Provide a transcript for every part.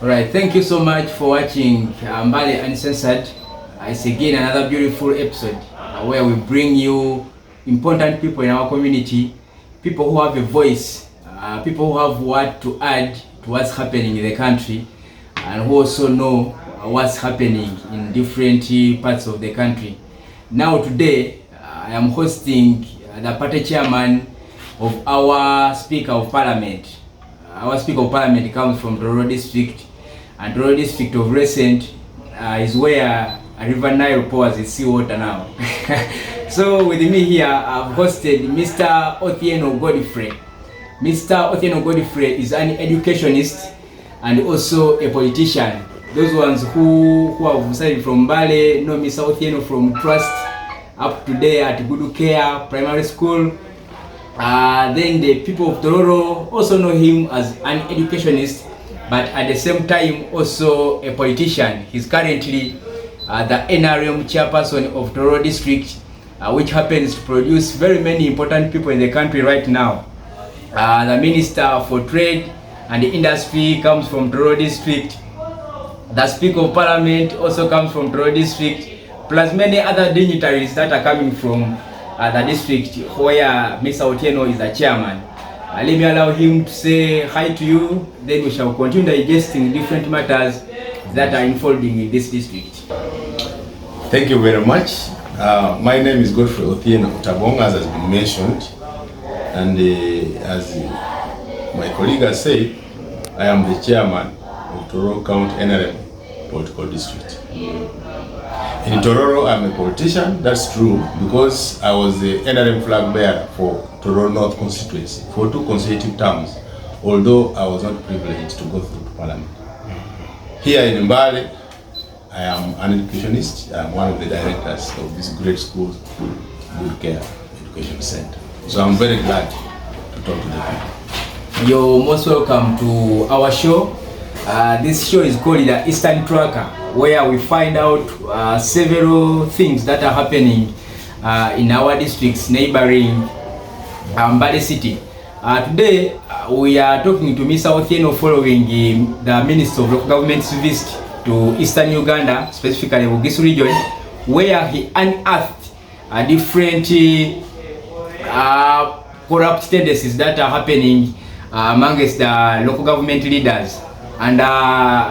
Alright, thank you so much for watching Mbale Uncensored. It's again another beautiful episode where we bring you important people in our community, people who have a voice, people who have what to add to what's happening in the country, and who also know what's happening in different parts of the country. Now today, I am hosting the party chairman of our Speaker of Parliament. Our Speaker of Parliament comes from Tororo District, and Tororo District of recent is where River Nile pours its seawater now. So with me here, I've hosted Mr. Othieno Godfrey. Mr. Othieno Godfrey is an educationist and also a politician. Those ones who have studied from Mbale know Mr. Othieno from Trust up to there at Good Care Primary School. Then the people of Tororo also know him as an educationist, but at the same time also a politician. He's currently the NRM chairperson of Tororo District, which happens to produce very many important people in the country right now. The Minister for Trade and Industry comes from Tororo District. The Speaker of Parliament also comes from Tororo District, plus many other dignitaries that are coming from the district where Mr. Othieno is the chairman. Let me allow him to say hi to you, then we shall continue digesting different matters that are unfolding in this district. Thank you very much. My name is Godfrey Othieno Tabong, as has been mentioned, and as my colleague has said, I am the chairman of Tororo County NRM Political District. In Tororo, I'm a politician, that's true, because I was the NRM flag bearer for Tororo North constituency for 2 consecutive terms, although I was not privileged to go through Parliament. Here in Mbale, I am an educationist. I am one of the directors of this great school, Good Care Education Center. So I'm very glad to talk to the people. You're most welcome to our show. This show is called the Eastern Tracker, where we find out several things that are happening in our districts neighboring Mbale City. Today we are talking to Mr. Othieno following the Minister of Local Government's visit to Eastern Uganda, specifically Bugisu region, where he unearthed different corrupt tendencies that are happening amongst the local government leaders. And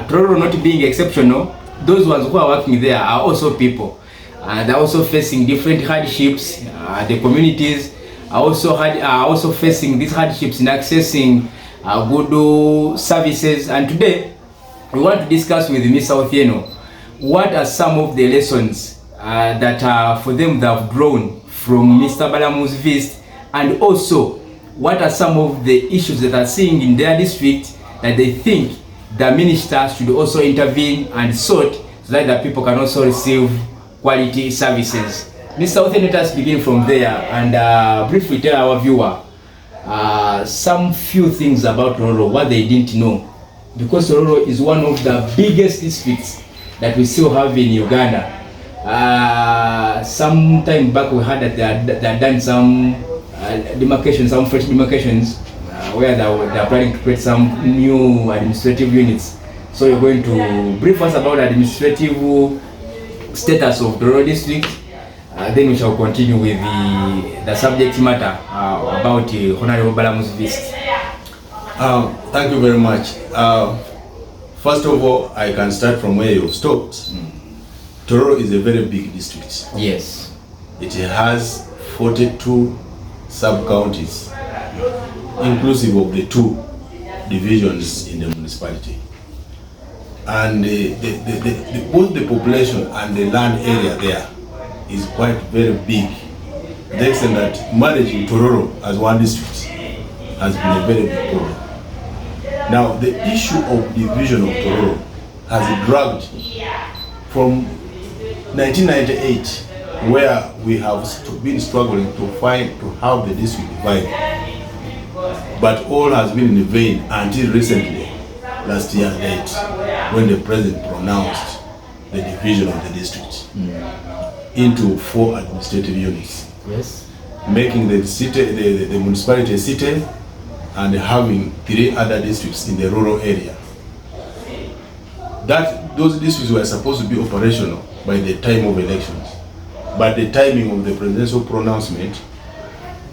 Tororo not being exceptional, those ones who are working there are also people. They're also facing different hardships. The communities are also facing these hardships in accessing good services. And today, we want to discuss with Mr. Othieno what are some of the lessons that for them they have drawn from Mr. Balamu's visit, and also what are some of the issues that are seeing in their district that they think the minister should also intervene and sort, so that the people can also receive quality services. Mr. Othieno, let us begin from there and briefly tell our viewer some few things about Tororo, what they didn't know. Because Tororo is one of the biggest districts that we still have in Uganda. Some time back we heard that they had done some demarcations, some fresh demarcations, where they are planning to create some new administrative units. So you're going to brief us about the administrative status of Tororo District. Then we shall continue with the subject matter about Honorable Balamu's visit. Thank you very much. First of all, I can start from where you stopped. Tororo is a very big district. Yes. It has 42 sub-counties, inclusive of the 2 divisions in the municipality. And both the population and the land area there is quite very big. The extent that managing Tororo as one district has been a very big problem. Now, the issue of division of Tororo has dragged from 1998, where we have been struggling to have the district divided. But all has been in vain until recently, last year late, when the president pronounced the division of the district into 4 administrative units. Yes. Making the city, the municipality a city, and having 3 other districts in the rural area. that those districts were supposed to be operational by the time of elections, but the timing of the presidential pronouncement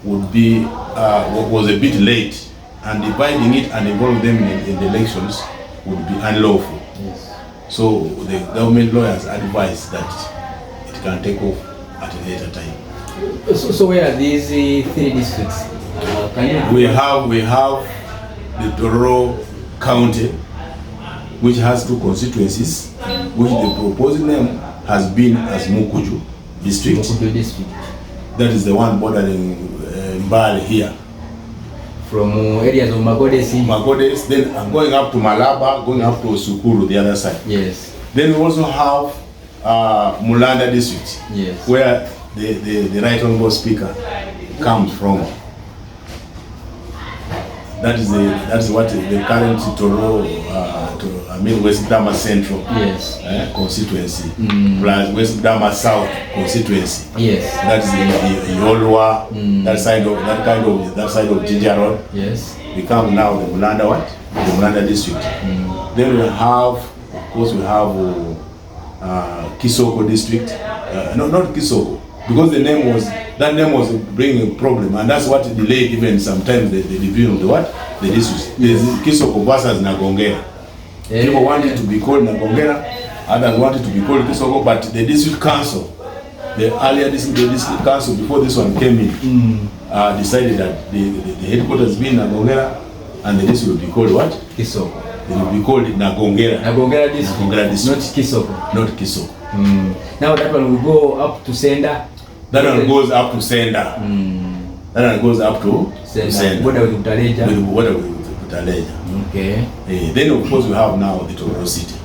would be was a bit late, and dividing it and involving them in the elections would be unlawful. Yes. So the government lawyers advised that it can take off at a later time. So where are these 3 districts? We have the Tororo County, which has 2 constituencies, which the proposed name has been as Mukuju district. Mukuju district. That is the one bordering Mbale here. From areas of Magodes, then going up to Malaba, going up to Sukuru, the other side. Yes. Then we also have Mulanda district, yes, where the Right Honorable Speaker comes from. That is what the current Toro, West Dama Central, yes, constituency, plus West Dama South constituency. Yes. That is the Yolwa, that side of Jinja Road. Yes. We come now the Mulanda what? The Mulanda district. Then we have, of course, Kisoko district. No, not Kisoko, because that name was bringing a problem, and that's what delayed even sometimes the division of the districts. There's Kisoko versus Nagongera. People wanted to be called Nagongera, others wanted to be called Kisoko, but the district council, the district council before this one came in, decided that the headquarters being Nagongera, and the district will be called what? Kisoko. It will be called Nagongera. Nagongera district. Nagongera district. Not Kisoko. Not Kisoko. Now that one will go up to Senda. That one goes up to Senda. That one goes up to Senda. What with Utaleja? With Utaleja. Okay. Then of course we have now the Tororo city.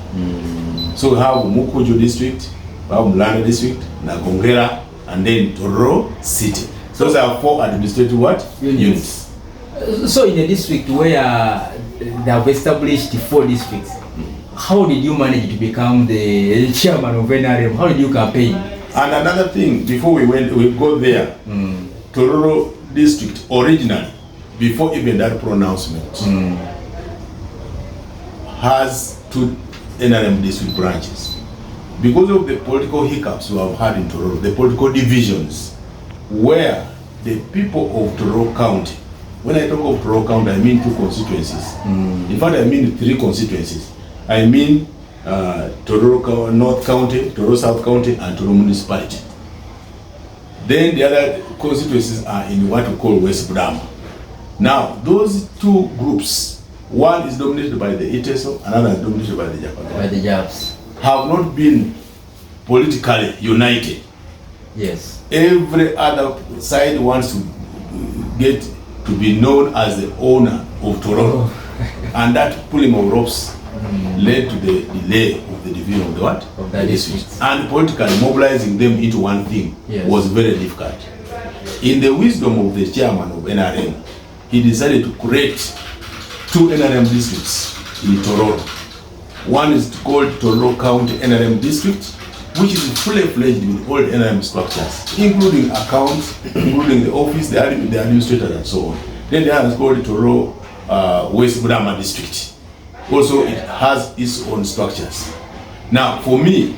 So we have Mukuju district, we have Mulanda district, Nagongera, and then Tororo city. So those are 4 administrative what? Units. So in a district where they have established 4 districts, how did you manage to become the chairman of NRM? How did you campaign? And another thing, before we go there, Tororo district originally, before even that pronouncement, has 2 NRM district branches. Because of the political hiccups we have had in Tororo, the political divisions, where the people of Tororo County, when I talk of Tororo County, I mean 2 constituencies. In fact, I mean 3 constituencies. I mean Tororo North County, Tororo South County, and Tororo Municipality. Then the other constituencies are in what we call West Budama. Now, those 2 groups, one is dominated by the Iteso, another is dominated by the Japanese. By the Japs. Have not been politically united. Yes. Every other side wants to get to be known as the owner of Tororo. And that pulling of ropes led to the delay of the division of the what? Of the district. And politically mobilizing them into one thing was very difficult. In the wisdom of the chairman of NRM, he decided to create 2 NRM districts in Tororo. One is called Tororo County NRM district, which is fully fledged with all NRM structures, including accounts, including the office, the administrator, and so on. Then the other is called Tororo West Budama district. Also, it has its own structures. Now, for me,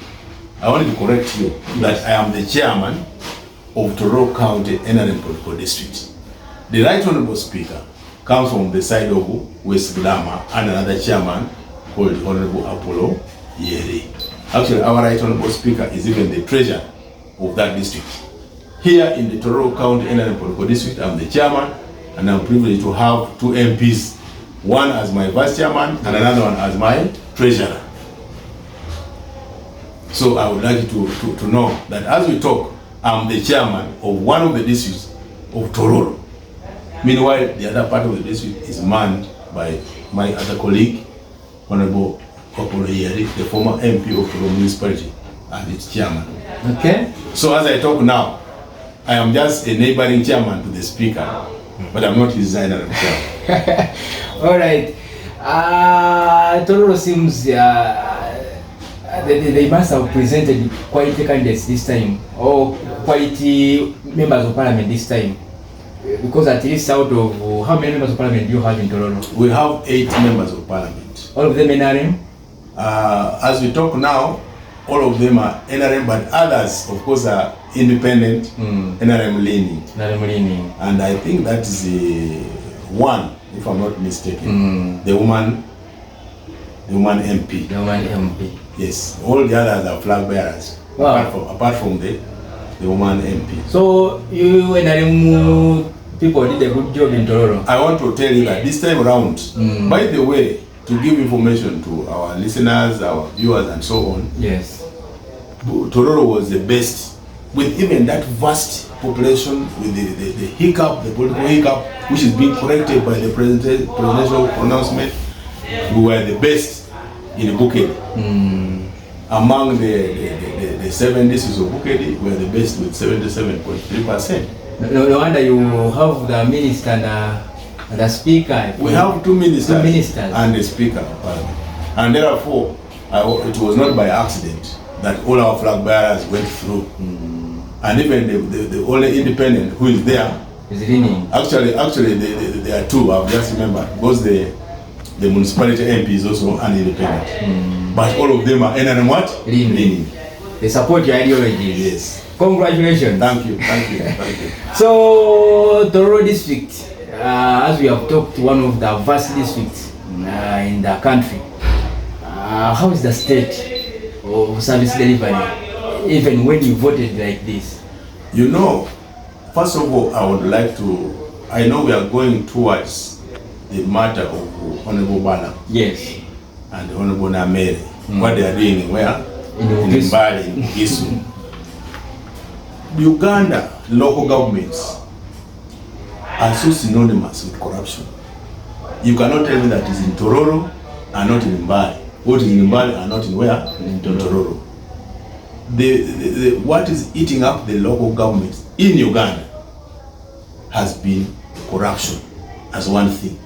I wanted to correct you that I am the chairman of Tororo County NRM Political District. The Right Honorable Speaker comes from the side of West Budama, and another chairman called Honorable Apollo Yeri. Actually, our Right Honorable Speaker is even the treasurer of that district. Here in the Tororo County NRM Political District, I'm the chairman, and I'm privileged to have 2 MPs. One as my vice chairman and another one as my treasurer. So I would like you to know that as we talk, I'm the chairman of one of the districts of Tororo. Meanwhile, the other part of the district is manned by my other colleague, Honorable Apollo Yeri, the former MP of Tororo Municipality, and its chairman. Okay. So as I talk now, I am just a neighboring chairman to the speaker, but I'm not his designer. All right. Tororo seems they must have presented quite candidates this time, or quite members of parliament this time, because at least out of how many members of parliament do you have in Tororo? We have 8 members of parliament. All of them NRM? As we talk now, all of them are NRM, but others, of course, are independent, NRM leaning. NRM leaning. And I think that is the one, if I'm not mistaken, the woman MP. The woman MP. Yes, all the others are flag bearers. Wow. Apart from the woman MP. So you NRM people did a good job in Tororo. I want to tell you that this time around, by the way, to give information to our listeners, our viewers, and so on. Yes. Tororo was the best, with even that vast population, with the hiccup, the political hiccup, which is being corrected by the presidential pronouncement. We were the best in Bickering. Among the 7 districts of Bickering, we were the best with 77.3%. No wonder you have the minister and the speaker. We have two ministers and a speaker of parliament. And therefore, it was not by accident that all our flag bearers went through. And even the only independent who is there is leaning. Actually, there are two, I've just remembered, because the municipality MP is also an independent. But all of them are NRM what? Leaning. They support your ideology. Yes. Congratulations. Thank you. So, Tororo district, as we have talked, one of the vast districts in the country. How is the state of service delivery, even when you voted like this? You know, first of all, I would like to, I know we are going towards the matter of Honorable Bana. Yes. And Honorable Namere. What they are doing where? In Mbali, in Gisu. Uganda local governments are so synonymous with corruption. You cannot tell me that it's in Tororo and not in Mbali. What is in Mbali and not in where? In Tororo. What is eating up the local governments in Uganda has been corruption as one thing.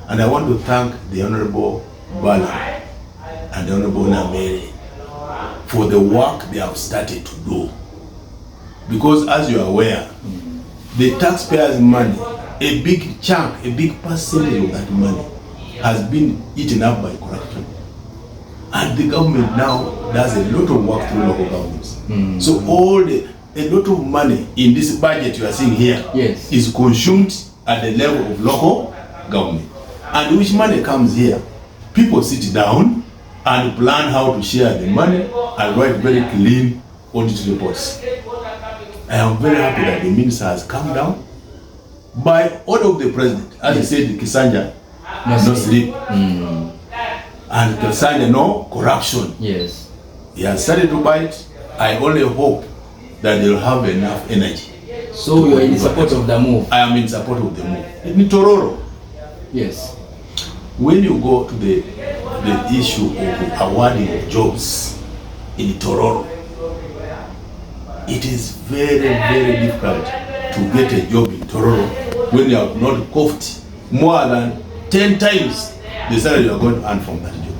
And I want to thank the Honorable Bala and the Honorable Namere for the work they have started to do. Because as you are aware, the taxpayers' money, a big chunk, a big percentage of that money has been eaten up by corruption. And the government now does a lot of work through local governments. So a lot of money in this budget you are seeing here is consumed at the level of local government. And which money comes here, people sit down and plan how to share the money and write very clean audit reports. I am very happy that the minister has come down by order of the president. As he said, Kisanja, no sleep. And Kisanja, no corruption. Yes. He has started to bite. I only hope that they will have enough energy. So you are in support of the move? I am in support of the move. In Tororo. Yes. When you go to the issue of awarding of jobs in Tororo, it is very, very difficult to get a job in Tororo when you have not coughed more than 10 times the salary you are going to earn from that job.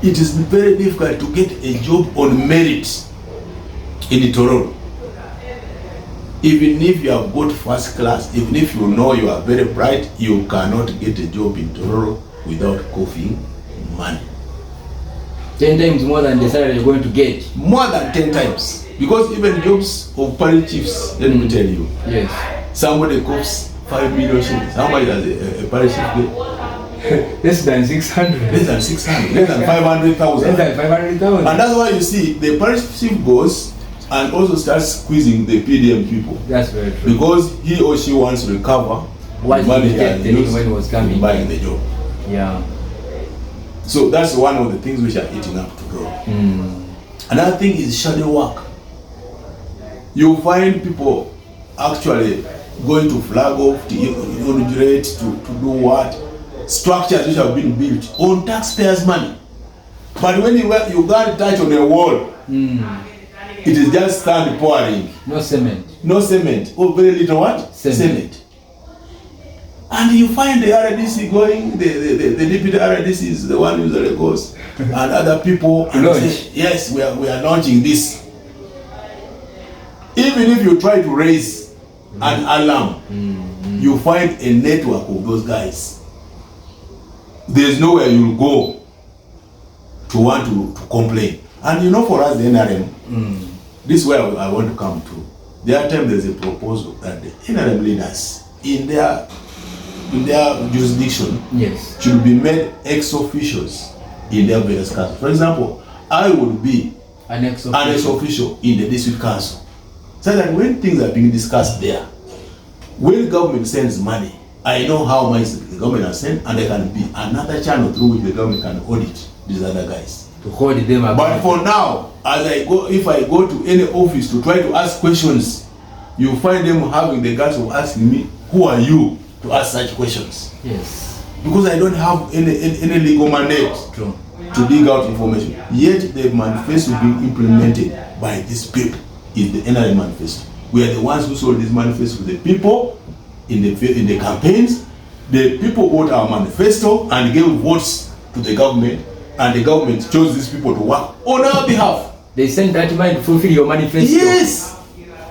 It is very difficult to get a job on merit in Tororo. Even if you have got first class, even if you know you are very bright, you cannot get a job in Tororo without coughing money. 10 times more than the salary you're going to get. More than 10 times. Because even jobs of parish chiefs, let me tell you. Yes. Somebody costs 5 million shillings. How much does a parish chief get? Less than 600. Less than 600. Less than 500,000. Less than 500,000. And that's why you see the parish chief goes and also starts squeezing the PDM people. That's very true. Because he or she wants to recover what money he had used when he was coming buying the job. Yeah. So that's one of the things which are eating up to grow. Another thing is shadow work. You find people actually going to flag off, to inaugurate, to do what? Structures which have been built on taxpayers' money. But when you got touch on a wall, it is just sand pouring. No cement. No cement. Oh, very little what? Cement. And you find the RDC going, the deputy RDC is the one who usually goes, and other people and say, yes, we are launching this. Even if you try to raise an alarm, you find a network of those guys. there's nowhere you'll go to want to complain. And you know, for us, the NRM, this is where I want to come to. There are times there's a proposal that the NRM leaders in their jurisdiction should be made ex-officials in their various councils. For example, I would be an ex-official in the district council, so that when things are being discussed there, when the government sends money, I know how much the government has sent, and there can be another channel through which the government can audit these other guys. To hold them up. But for now, if I go to any office to try to ask questions, you find them having the guts of asking me, who are you to ask such questions? Yes. Because I don't have any legal mandate to dig out information. Yet the manifesto being implemented by these people is the NRM manifesto. We are the ones who sold this manifesto to the people in the campaigns. The people wrote our manifesto and gave votes to the government, and the government chose these people to work on our behalf. They sent that money to fulfill your manifesto. Yes.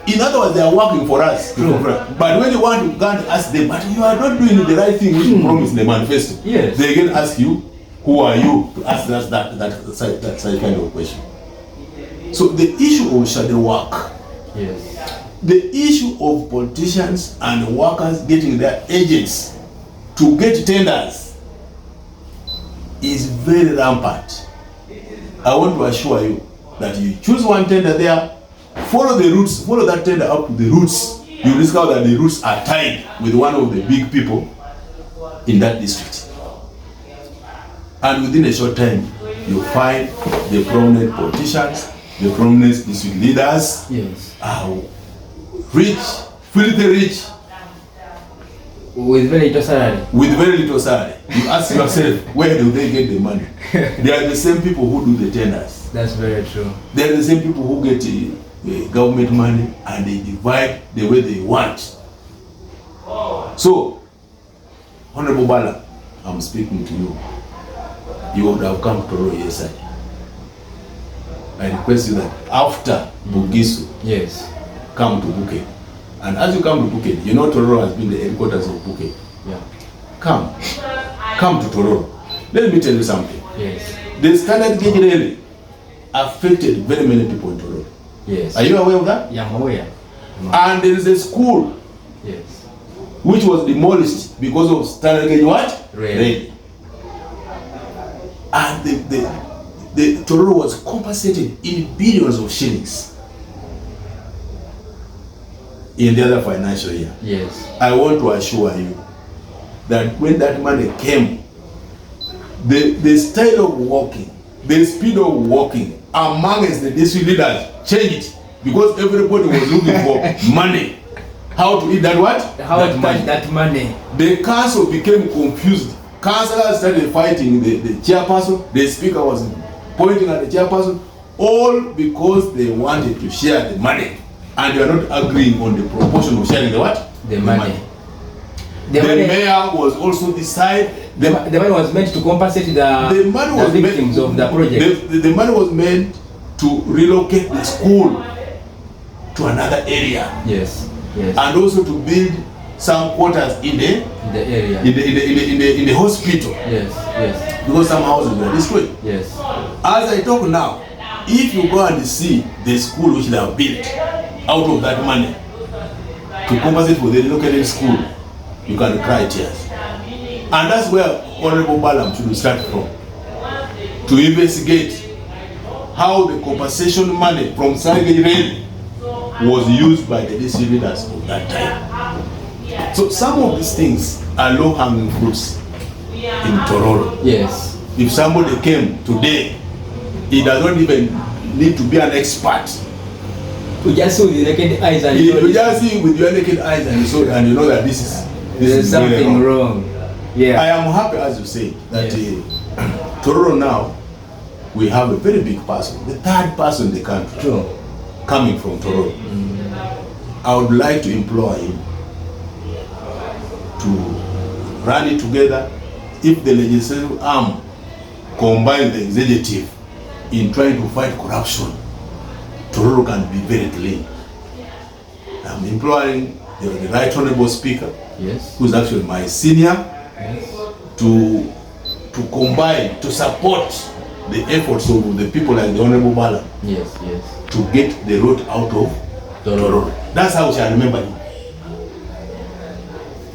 In other words, they are working for us. But when you want to go and ask them, but you are not doing the right thing which you promised in the manifesto. Yes. They again ask you, who are you to ask us that kind of question. So the issue of shadow work, the issue of politicians and workers getting their agents to get tenders is very rampant. I want to assure you that you choose one tender there, follow the routes, follow that tender up to the roots. You discover that the roots are tied with one of the big people in that district. And within a short time, you find the prominent politicians, the prominent district leaders are rich, filthy rich. With very little salary. With very little salary. You ask yourself, where do they get the money? They are the same people who do the tenders. That's very true. They are the same people who get government money and they divide the way they want. So, Honorable Bala, I'm speaking to you. You would have come to Roro yesterday. I request you that after Bugisu, come to Bukit. And as you come to Bukit, you know Tororo has been the headquarters of Bukit. Come to Tororo. Let me tell you something. The standard gauge railway affected very many people in Tororo. Are you aware of that? Yeah, I'm aware. And there is a school which was demolished because of standard gauge what? Railway. And the Tororo was compensated in billions of shillings in the other financial year. I want to assure you that when that money came, the style of walking, the speed of walking amongst the district leaders changed because everybody was looking for money. How to eat that what? How to touch that money. The council became confused. Councillors started fighting the chairperson. The speaker was pointing at the chairperson, all because they wanted to share the money. And they are not agreeing on the proportion of sharing the what? The money. The mayor was also decided. The money was meant to compensate the victims of the project. The money was meant to relocate the school to another area. And also to build some quarters in the area. In the hospital. Because some houses were destroyed. As I talk now, if you go and see the school which they have built out of that money to compensate for the relocated school, you can cry tears. And that's where Honorable Balam should start from, to investigate how the compensation money from Sargej Rail was used by the district leaders of that time. So some of these things are low-hanging fruits in Tororo. If somebody came today, he does not even need to be an expert. You just see with your naked eyes and you just see with your naked eyes and you know that this is something wrong. I am happy, as you say, that Tororo now, we have a very big person, the third person in the country coming from Tororo. I would like to implore him to run it together. If the legislative arm combines the executive in trying to fight corruption, Tororo can be very clean. I'm imploring the Right Honorable Speaker, who is actually my senior, to to combine, to support the efforts of the people like the Honorable Bala. Yes. To get the road out of Tororo. That's how we shall remember him.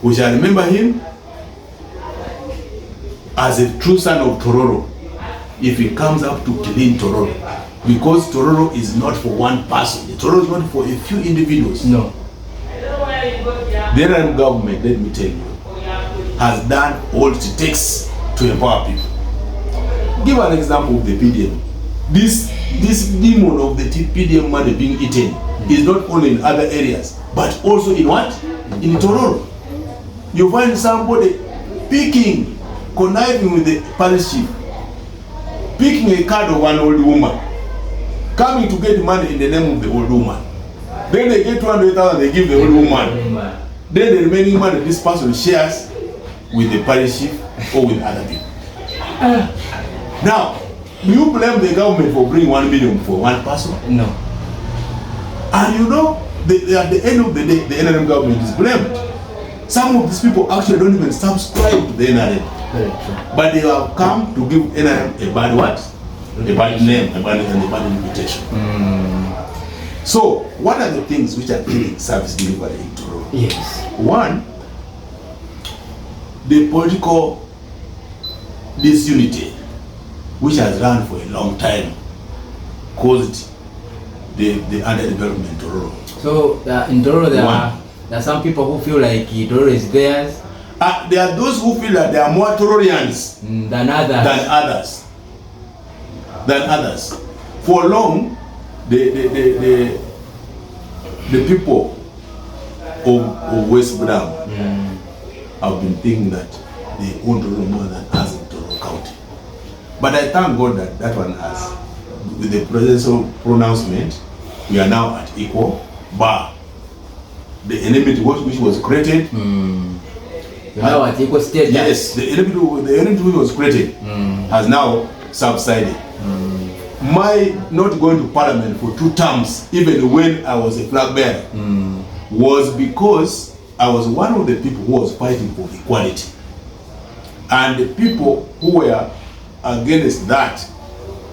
We shall remember him as a true son of Tororo if he comes up to clean Tororo. Because Tororo is not for one person. Tororo is not for a few individuals. No. The NRM government, let me tell you, has done all it takes to empower people. Give an example of the PDM. This demon of the PDM money being eaten is not only in other areas, but also in what? In Tororo. You find somebody picking, conniving with the parish chief, picking a card of an old woman, coming to get money in the name of the old woman. Then they get 200,000, they give the old woman. Then the remaining money this person shares with the parish chief or with other people. Now, do you blame the government for bringing 1 million for one person? No. And you know, at the end of the day, the NRM government is blamed. Some of these people actually don't even subscribe to the NRM. Very true. But they have come to give NRM a bad what? A bad name, a bad reputation. So, what are the things which are killing service delivery in Tororo? Yes. One, the political disunity, which has run for a long time, caused the underdevelopment in Tororo. So in Tororo there are some people who feel like Tororo is theirs. There are those who feel that they are more Tororians than others. For long, the people of West Budam have been thinking that they own Tororo more than us in Tororo County. But I thank God that that one has, with the presidential pronouncement, we are now at equal bar. The enmity which was created. Now at equal status. Yes, the enmity which was created has now subsided. My not going to parliament for 2 terms, even when I was a flag bearer, was because I was one of the people who was fighting for equality. And the people who were against that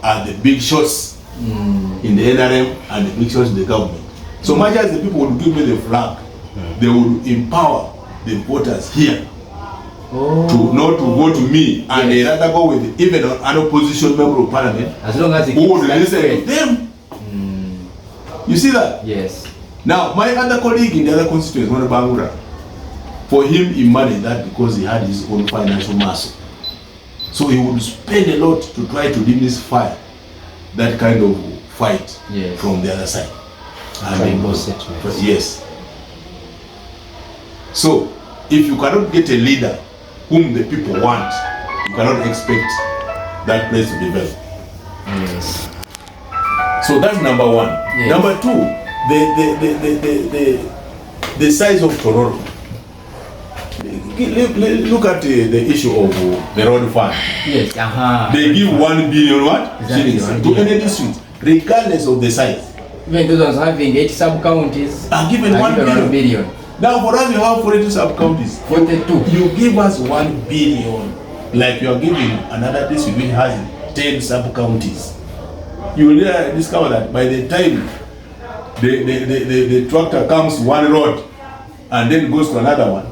are the big shots in the NRM and the big shots in the government. So much as the people would give me the flag, they would empower the voters here to not to vote me, and they rather go with even an opposition member of parliament as long as who would listen to them. You see that? Yes. Now, my other colleague in the other constituency, Honorable Bangura, for him, he managed that because he had his own financial muscle. So he would spend a lot to try to demystify that kind of fight from the other side. Yes. So, if you cannot get a leader whom the people want, you cannot expect that place to develop. Yes. So that's number one. Yes. Number two, the size of Tororo. Look at the issue of the road fund. Yes. They give 1 billion what? Shillings to any district, regardless of the size. Even those ones having 8 sub-counties are given 1 billion. Now for us, we have 42 sub-counties. 42. You give us 1 billion, like you are giving another district which has 10 sub-counties. You will discover that by the time the tractor comes one road and then goes to another one,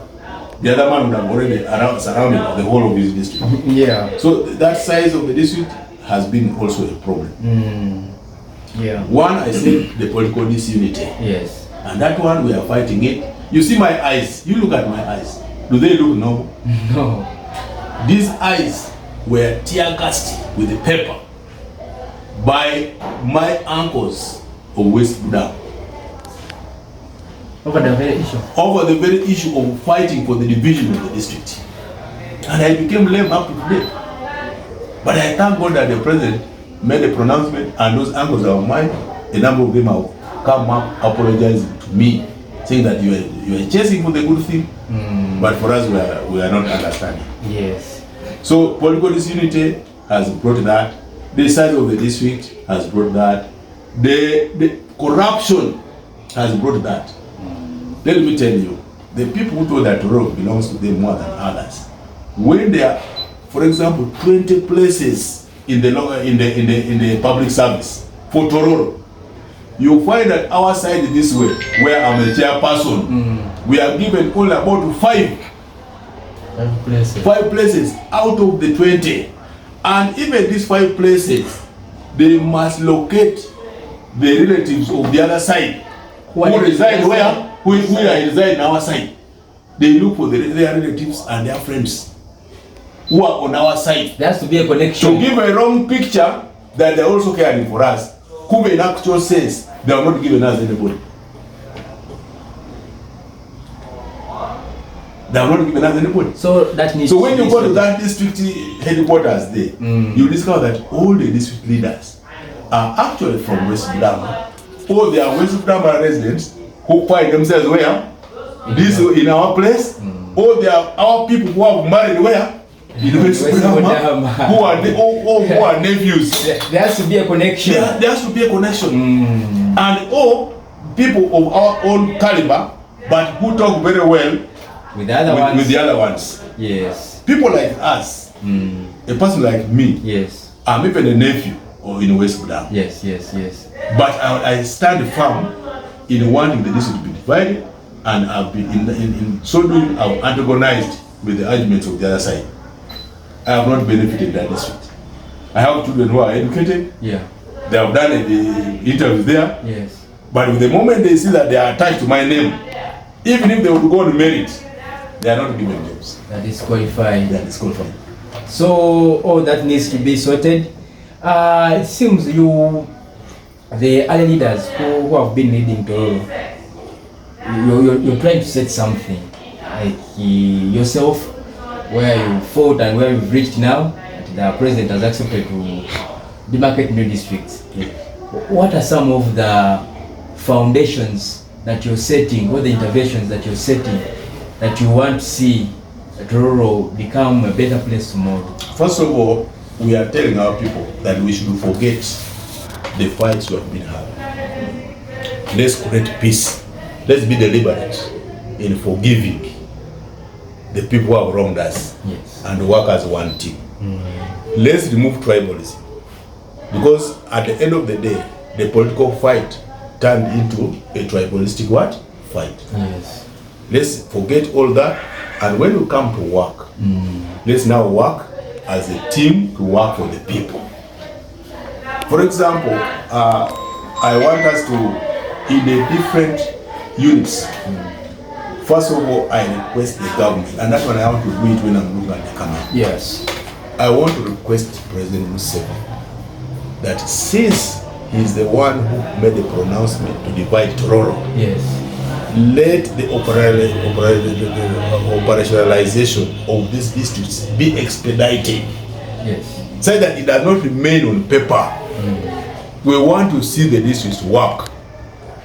the other man would have already surrounded the whole of his district. Yeah. So that size of the district has been also a problem. Yeah. One, I said the political disunity. Yes. And that one we are fighting it. You see my eyes. You look at my eyes. Do they look normal? No. These eyes were tear gassed with the pepper by my uncles of West Budam. Over the very issue. Over the very issue of fighting for the division of the district. And I became lame up to today. But I thank God that the president made a pronouncement, and those uncles of mine, a number of them have come up apologizing to me, saying that you are chasing for the good thing, but for us we are not understanding. Yes. So political disunity has brought that. The size of the district has brought that. The corruption has brought that. Let me tell you, the people who thought that Tororo belongs to them more than others, when their for example, 20 places in the public service for Tororo. You find that our side this way, where I'm a chairperson, we are given only about 5 places out of the 20. And even these 5 places, they must locate the relatives of the other side who reside where? Who reside in our side. They look for their relatives and their friends who are on our side. There has to be a connection. To give a wrong picture that they're also caring for us, whom in actual sense they are not giving us anybody. They are not giving us anybody. So that needs. So when you go to that district headquarters there, you discover that all the district leaders are actually from West Budama, or they are West Budama residents who find themselves where? This in our place, or they are our people who have married where? In West Budama, who are nephews. There has to be a connection. There has to be a connection. And all people of our own caliber, but who talk very well with the other ones. Yes. People like us, a person like me, yes, I'm even a nephew or in West Budama. Yes, yes, yes. But I stand firm in wanting the district to be divided, and I've been in so doing, I've antagonized with the arguments of the other side. I have not benefited that district. I have children who are educated. Yeah. They have done the interviews there. Yes. But with the moment they see that they are attached to my name, even if they would go on merit, they are not given jobs. That is qualified. That is qualified. So all that needs to be sorted. It seems you, the other leaders who have been leading Tororo, you're trying to set something like yourself, where you fought and where you've reached now. The president has accepted to demarcate new districts. What are some of the foundations that you're setting, or the interventions that you're setting, that you want to see Tororo become a better place tomorrow? First of all, we are telling our people that we should forget the fights we have been having. Let's create peace. Let's be deliberate in forgiving the people who have wronged us, yes, and work as one team. Let's remove tribalism, because at the end of the day, the political fight turned into a tribalistic what? Fight. Yes. Let's forget all that, and when we come to work, let's now work as a team to work for the people. For example, I want us to, in the different units, first of all, I request the government, and that's what I want to do it when I'm looking at the camera. Yes. I want to request President Museveni that since he's the one who made the pronouncement to divide Tororo, yes, let the operationalization of these districts be expedited. Yes. So that it does not remain on paper. We want to see the districts work.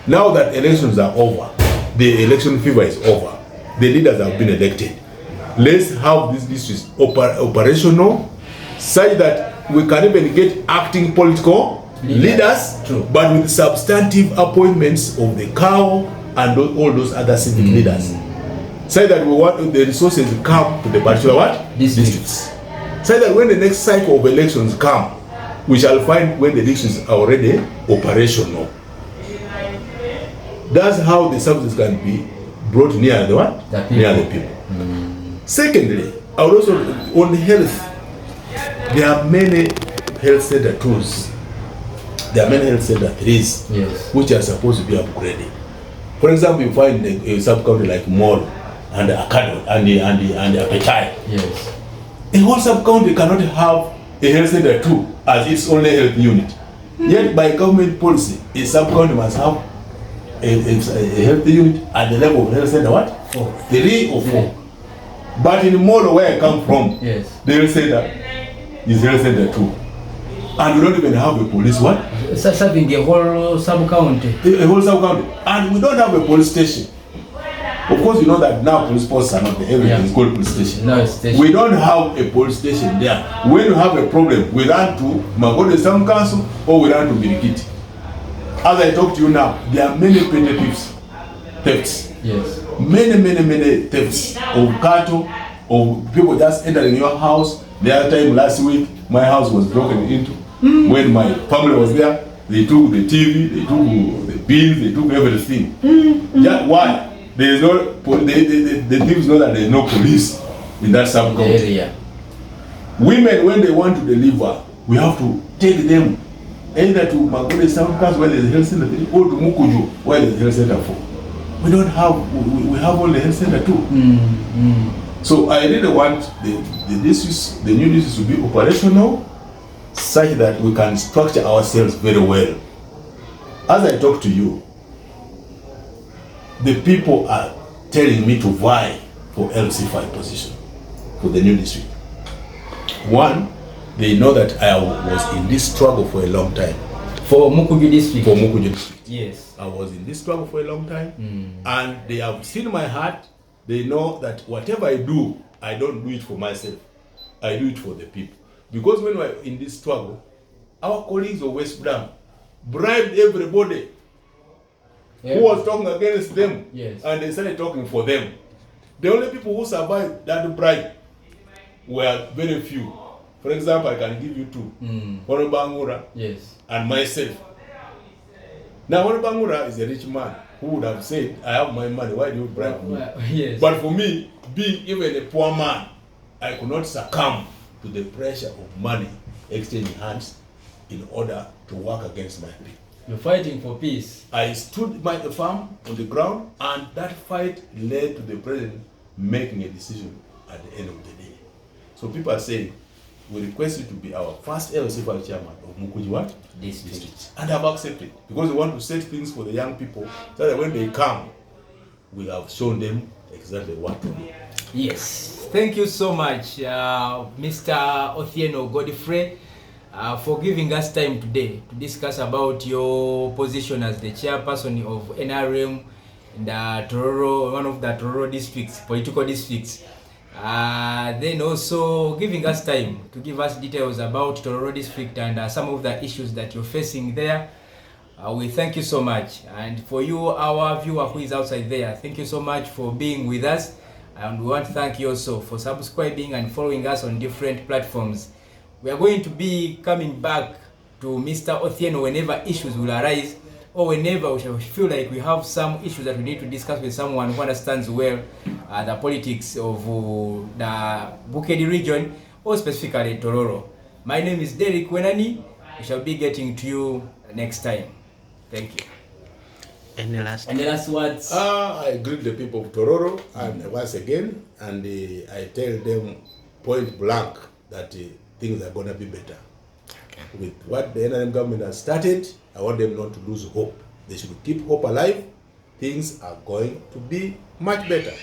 Now that elections are over, the election fever is over, the leaders have been elected. Let's have these districts operational, such that we can even get acting political leaders, but with substantive appointments of the cow and all those other civic leaders. So that we want the resources to come to the particular what? Districts. So that when the next cycle of elections come, we shall find when the districts are already operational. That's how the services can be brought near the what? Near the people. Secondly, I would also, on health, there are many health center tools. There are many health center trees, yes, which are supposed to be upgraded. For example, you find a sub-county like Mall and Akado and the Apetai. Yes. A whole sub-county cannot have a health center too as its only health unit. Yet by government policy, a sub-county must have a health unit at the level of health center what? 4. 3 or 4. But in Molo, where I come from, yes, the health center is health center too. And we don't even have a police what? Serving a whole sub-county. A whole sub-county. And we don't have a police station. Of course, you know that now police posts are not there. Everything is called police station. No, station. We don't have a police station there. When you have a problem, we run to Magode Town Council or we run to Birikiti. As I talk to you now, there are many petty thefts. Yes. Many thefts of cattle, of people just entering your house, The other time last week, my house was broken into. When my family was there, they took the TV, they took the bills, they took everything. Yeah, why? There is no, the thieves know that there is no police in that sub-county. area. Women, when they want to deliver, we have to take them either to Magode South where there is a health center, or to Mukuju where there is a health center for. We don't have, we have only health center too. So I really want the new districts to be operational such that we can structure ourselves very well. As I talk to you, the people are telling me to vie for LC5 position for the new district. One, they know that I was in this struggle for a long time. For Mukuju district. For Mukuju district. Yes. I was in this struggle for a long time, and they have seen my heart. They know that whatever I do, I don't do it for myself. I do it for the people. Because when we were in this struggle, our colleagues of West Bram bribed everybody who was talking against them, and they started talking for them. The only people who survived that bribe were very few. For example, I can give you two. Honorable Bangura and myself. Now, Honorable Bangura is a rich man who would have said, I have my money, why do you bribe me? But for me, being even a poor man, I could not succumb to the pressure of money exchanging hands in order to work against my people. You're fighting for peace. I stood by the farm on the ground, and that fight led to the president making a decision at the end of the day. So people are saying, we request you to be our first LC5 chairman of Mukuju district. And I've accepted, because we want to set things for the young people so that when they come, we have shown them exactly what to do. Yes. Thank you so much, Mr. Othieno Godfrey, for giving us time today to discuss about your position as the chairperson of NRM in the Tororo, one of the Tororo districts, political districts. Then also giving us time to give us details about Tororo district and some of the issues that you're facing there. We thank you so much. And for you, our viewer who is outside there, thank you so much for being with us. And we want to thank you also for subscribing and following us on different platforms. We are going to be coming back to Mr. Othieno whenever issues will arise, or whenever we shall feel like we have some issues that we need to discuss with someone who understands well the politics of the Bukedi region, or specifically Tororo. My name is Derek Wenani. We shall be getting to you next time. Thank you. Any last words? I greet the people of Tororo and once again, and I tell them point blank that things are going to be better. With what the NRM government has started, I want them not to lose hope. They should keep hope alive. Things are going to be much better.